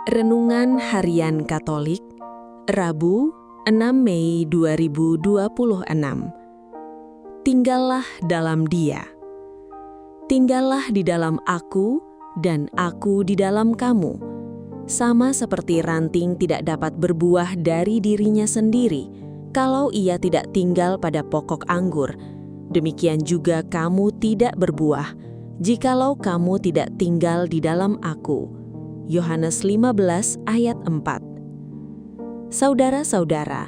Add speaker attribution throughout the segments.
Speaker 1: Renungan Harian Katolik, Rabu, 6 Mei 2026. Tinggallah dalam Dia. Tinggallah di dalam aku, dan aku di dalam kamu. Sama seperti ranting tidak dapat berbuah dari dirinya sendiri, kalau ia tidak tinggal pada pokok anggur. Demikian juga kamu tidak berbuah, jikalau kamu tidak tinggal di dalam aku. Yohanes 15 ayat 4. Saudara-saudara,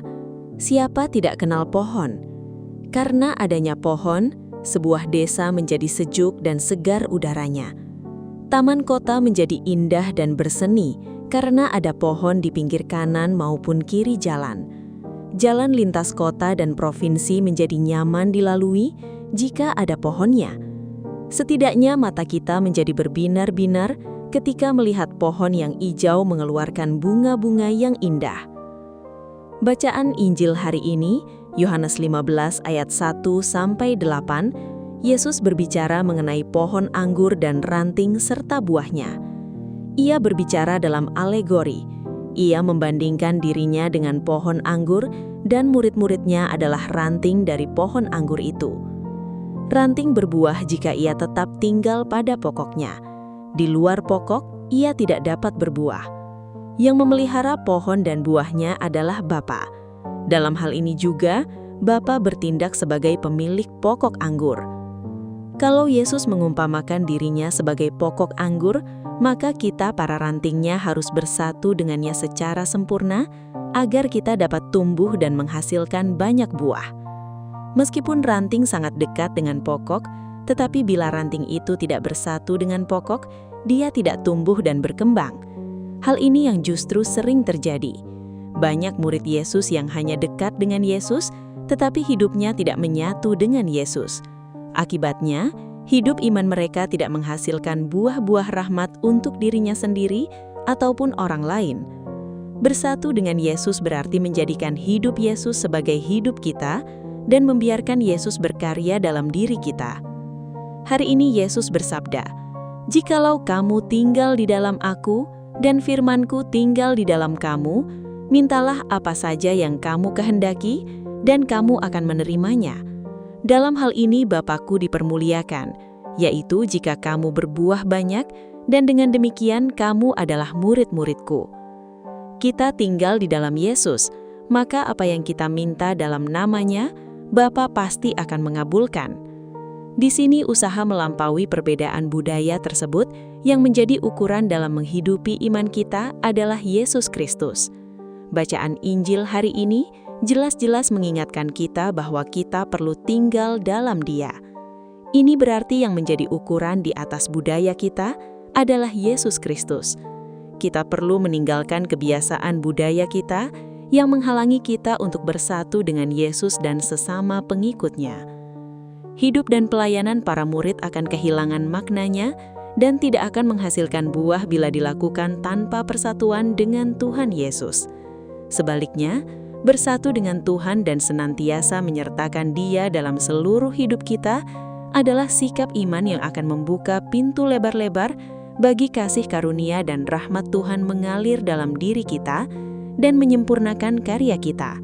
Speaker 1: siapa tidak kenal pohon? Karena adanya pohon, sebuah desa menjadi sejuk dan segar udaranya. Taman kota menjadi indah dan berseni karena ada pohon di pinggir kanan maupun kiri jalan. Jalan lintas kota dan provinsi menjadi nyaman dilalui jika ada pohonnya. Setidaknya mata kita menjadi berbinar-binar ketika melihat pohon yang hijau mengeluarkan bunga-bunga yang indah. Bacaan Injil hari ini, Yohanes 15 ayat 1-8, Yesus berbicara mengenai pohon anggur dan ranting serta buahnya. Ia berbicara dalam alegori. Ia membandingkan dirinya dengan pohon anggur dan murid-muridnya adalah ranting dari pohon anggur itu. Ranting berbuah jika ia tetap tinggal pada pokoknya. Di luar pokok, ia tidak dapat berbuah. Yang memelihara pohon dan buahnya adalah Bapa. Dalam hal ini juga, Bapa bertindak sebagai pemilik pokok anggur. Kalau Yesus mengumpamakan dirinya sebagai pokok anggur, maka kita para rantingnya harus bersatu dengannya secara sempurna agar kita dapat tumbuh dan menghasilkan banyak buah. Meskipun ranting sangat dekat dengan pokok, tetapi bila ranting itu tidak bersatu dengan pokok, dia tidak tumbuh dan berkembang. Hal ini yang justru sering terjadi. Banyak murid Yesus yang hanya dekat dengan Yesus, tetapi hidupnya tidak menyatu dengan Yesus. Akibatnya, hidup iman mereka tidak menghasilkan buah-buah rahmat untuk dirinya sendiri ataupun orang lain. Bersatu dengan Yesus berarti menjadikan hidup Yesus sebagai hidup kita dan membiarkan Yesus berkarya dalam diri kita. Hari ini Yesus bersabda, "Jikalau kamu tinggal di dalam aku dan firman-Ku tinggal di dalam kamu, mintalah apa saja yang kamu kehendaki dan kamu akan menerimanya. Dalam hal ini Bapa-Ku dipermuliakan, yaitu jika kamu berbuah banyak dan dengan demikian kamu adalah murid-murid-Ku." Kita tinggal di dalam Yesus, maka apa yang kita minta dalam namanya, Bapa pasti akan mengabulkan. Di sini usaha melampaui perbedaan budaya tersebut yang menjadi ukuran dalam menghidupi iman kita adalah Yesus Kristus. Bacaan Injil hari ini jelas-jelas mengingatkan kita bahwa kita perlu tinggal dalam Dia. Ini berarti yang menjadi ukuran di atas budaya kita adalah Yesus Kristus. Kita perlu meninggalkan kebiasaan budaya kita yang menghalangi kita untuk bersatu dengan Yesus dan sesama pengikutnya. Hidup dan pelayanan para murid akan kehilangan maknanya dan tidak akan menghasilkan buah bila dilakukan tanpa persatuan dengan Tuhan Yesus. Sebaliknya, bersatu dengan Tuhan dan senantiasa menyertakan Dia dalam seluruh hidup kita adalah sikap iman yang akan membuka pintu lebar-lebar bagi kasih karunia dan rahmat Tuhan mengalir dalam diri kita dan menyempurnakan karya kita.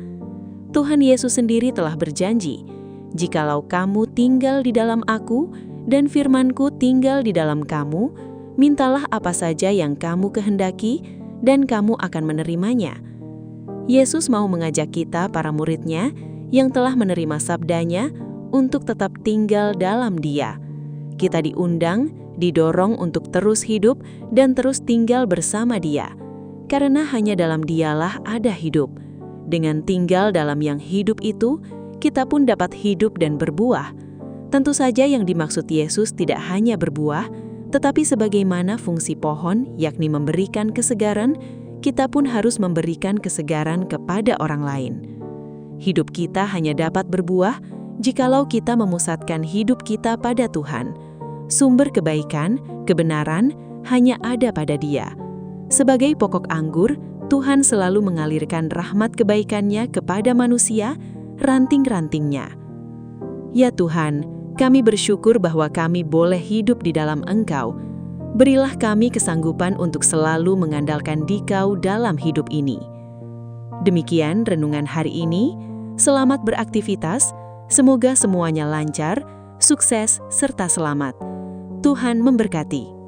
Speaker 1: Tuhan Yesus sendiri telah berjanji, "Jikalau kamu tinggal di dalam aku dan firman-Ku tinggal di dalam kamu, mintalah apa saja yang kamu kehendaki dan kamu akan menerimanya." Yesus mau mengajak kita para murid-Nya yang telah menerima sabdanya untuk tetap tinggal dalam Dia. Kita diundang, didorong untuk terus hidup dan terus tinggal bersama Dia. Karena hanya dalam Dialah ada hidup. Dengan tinggal dalam yang hidup itu, kita pun dapat hidup dan berbuah. Tentu saja yang dimaksud Yesus tidak hanya berbuah, tetapi sebagaimana fungsi pohon, yakni memberikan kesegaran, kita pun harus memberikan kesegaran kepada orang lain. Hidup kita hanya dapat berbuah jikalau kita memusatkan hidup kita pada Tuhan. Sumber kebaikan, kebenaran hanya ada pada Dia. Sebagai pokok anggur, Tuhan selalu mengalirkan rahmat kebaikan-Nya kepada manusia, ranting-rantingnya. Ya Tuhan, kami bersyukur bahwa kami boleh hidup di dalam Engkau. Berilah kami kesanggupan untuk selalu mengandalkan Dikau dalam hidup ini. Demikian renungan hari ini. Selamat beraktivitas, semoga semuanya lancar, sukses, serta selamat. Tuhan memberkati.